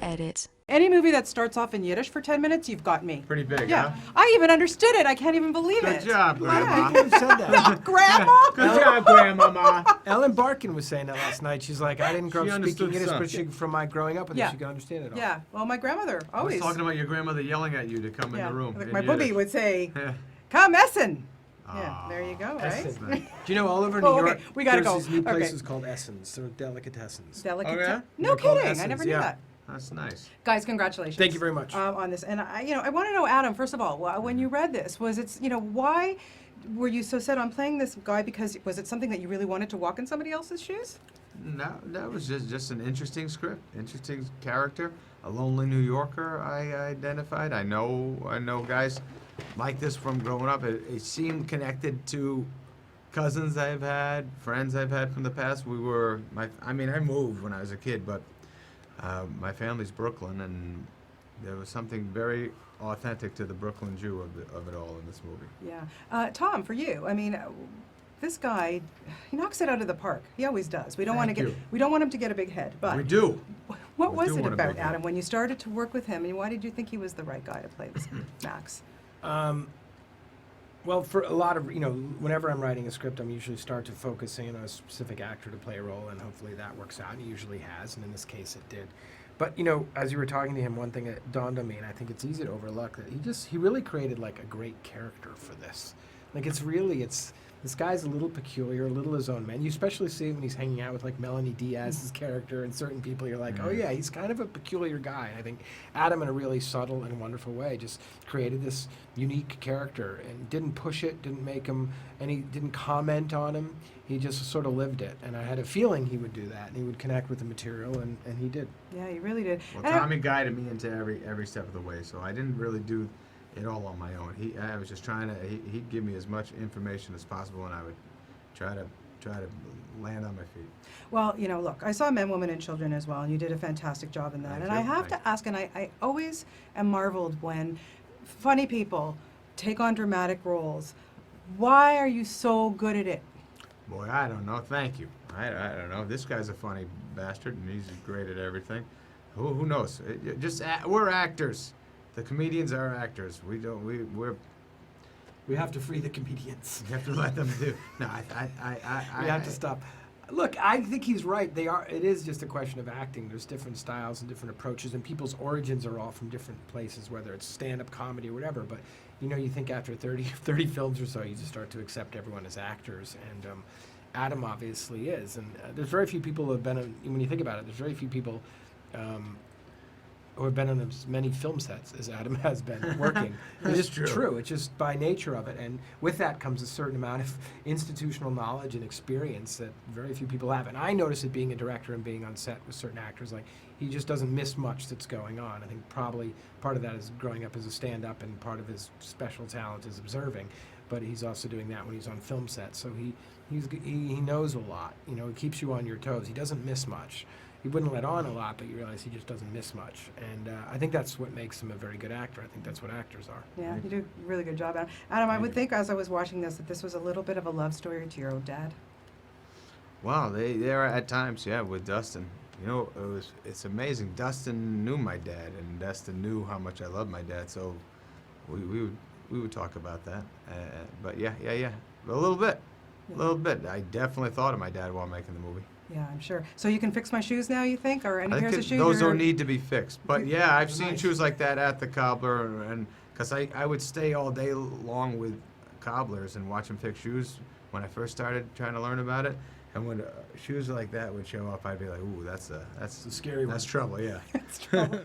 edit. Any movie that starts off in Yiddish for 10 minutes, you've got me. Pretty big, Yeah. huh? I even understood it. I can't even believe it. Good job, Grandma. People have said that. Grandma? Good job, Grandmama. Ellen Barkin was saying that last night. She's like, I didn't grow She up understood speaking Yiddish, some. but from my growing up with Yeah. it, she could understand it all. Yeah. Well, my grandmother I was always. talking about your grandmother yelling at you to come in the room. Like in my Yiddish. booby would say, Yeah. "Come Essen." Yeah, Aw, there you go, Essen. right? Do you know all over New Oh, okay. York, We gotta there's go. these new Okay. places called Essens. They're delicatessens. Delicate. Oh, yeah? No They're called kidding. I Essens, never knew yeah. that. That's nice. Guys, congratulations. Thank you very much. On this, and I want to know, Adam. First of all, when you read this, was it, why were you so set on playing this guy? Because was it something that you really wanted to walk in somebody else's shoes? No, that was just an interesting script, interesting character, a lonely New Yorker. I identified. I know guys like this from growing up. It seemed connected to cousins I've had, friends I've had from the past. I moved when I was a kid, but my family's Brooklyn, and there was something very authentic to the Brooklyn Jew of it all in this movie. Yeah. Tom, for you, this guy, he knocks it out of the park. He always does. We don't want Thank you. We don't want him to get a big head, but We do. what We was do it want a about big head. Adam when you started to work with him, and why did you think he was the right guy to play this Max? Well, for a lot of, whenever I'm writing a script, I'm usually start to focusing on a specific actor to play a role, and hopefully that works out, and it usually has, and in this case it did. But, as you were talking to him, one thing that dawned on me, and I think it's easy to overlook, that he really created, like, a great character for this. Like, this guy's a little peculiar, a little his own man. You especially see it when he's hanging out with, like, Melanie Diaz's character, and certain people, you're like, oh, yeah, he's kind of a peculiar guy. And I think Adam, in a really subtle and wonderful way, just created this unique character and didn't push it, didn't make him, and he didn't comment on him. He just sort of lived it. And I had a feeling he would do that, and he would connect with the material, and he did. Yeah, he really did. Well, And Tommy guided me into every step of the way, so I didn't really do it all on my own. I was just trying to. He'd give me as much information as possible, and I would try to land on my feet. Well, look, I saw Men, Women, and Children as well, and you did a fantastic job in that. Thank And you. I have to ask, and I always am marveled when funny people take on dramatic roles. Why are you so good at it? Boy, I don't know. Thank you. I don't know. This guy's a funny bastard, and he's great at everything. Who knows? We're actors. The comedians are actors. We have to free the comedians. have to let them do. No, We have to stop. Look, I think he's right. It is just a question of acting. There's different styles and different approaches, and people's origins are all from different places, whether it's stand-up comedy or whatever. But, you think after 30 films or so, you just start to accept everyone as actors. And Adam obviously is. And there's very few people who have been on, when you think about it, there's very few people who have been on as many film sets as Adam has been working. That's It's just true. It's just by nature of it. And with that comes a certain amount of institutional knowledge and experience that very few people have. And I notice it being a director and being on set with certain actors. Like, he just doesn't miss much that's going on. I think probably part of that is growing up as a stand-up, and part of his special talent is observing. But he's also doing that when he's on film set. So he knows a lot. He keeps you on your toes. He doesn't miss much. He wouldn't let on a lot, but you realize he just doesn't miss much. And I think that's what makes him a very good actor. I think that's what actors are. Yeah, you do a really good job, Adam. Adam, I would think as I was watching this that this was a little bit of a love story to your old dad. Well, they are at times, yeah, with Dustin. It's amazing. Dustin knew my dad, and Dustin knew how much I loved my dad. So we would talk about that. But yeah, a little bit. I definitely thought of my dad while making the movie. Yeah, I'm sure. So you can fix my shoes now, you think, or any I pairs think of shoes? those you're- don't need to be fixed. But yeah, I've seen Nice. shoes like that at the Cobbler, and because I would stay all day long with cobblers and watch them fix shoes when I first started trying to learn about it. And when shoes like that would show up, I'd be like, "Ooh, that's It's a scary one. that's trouble." Yeah. It's trouble.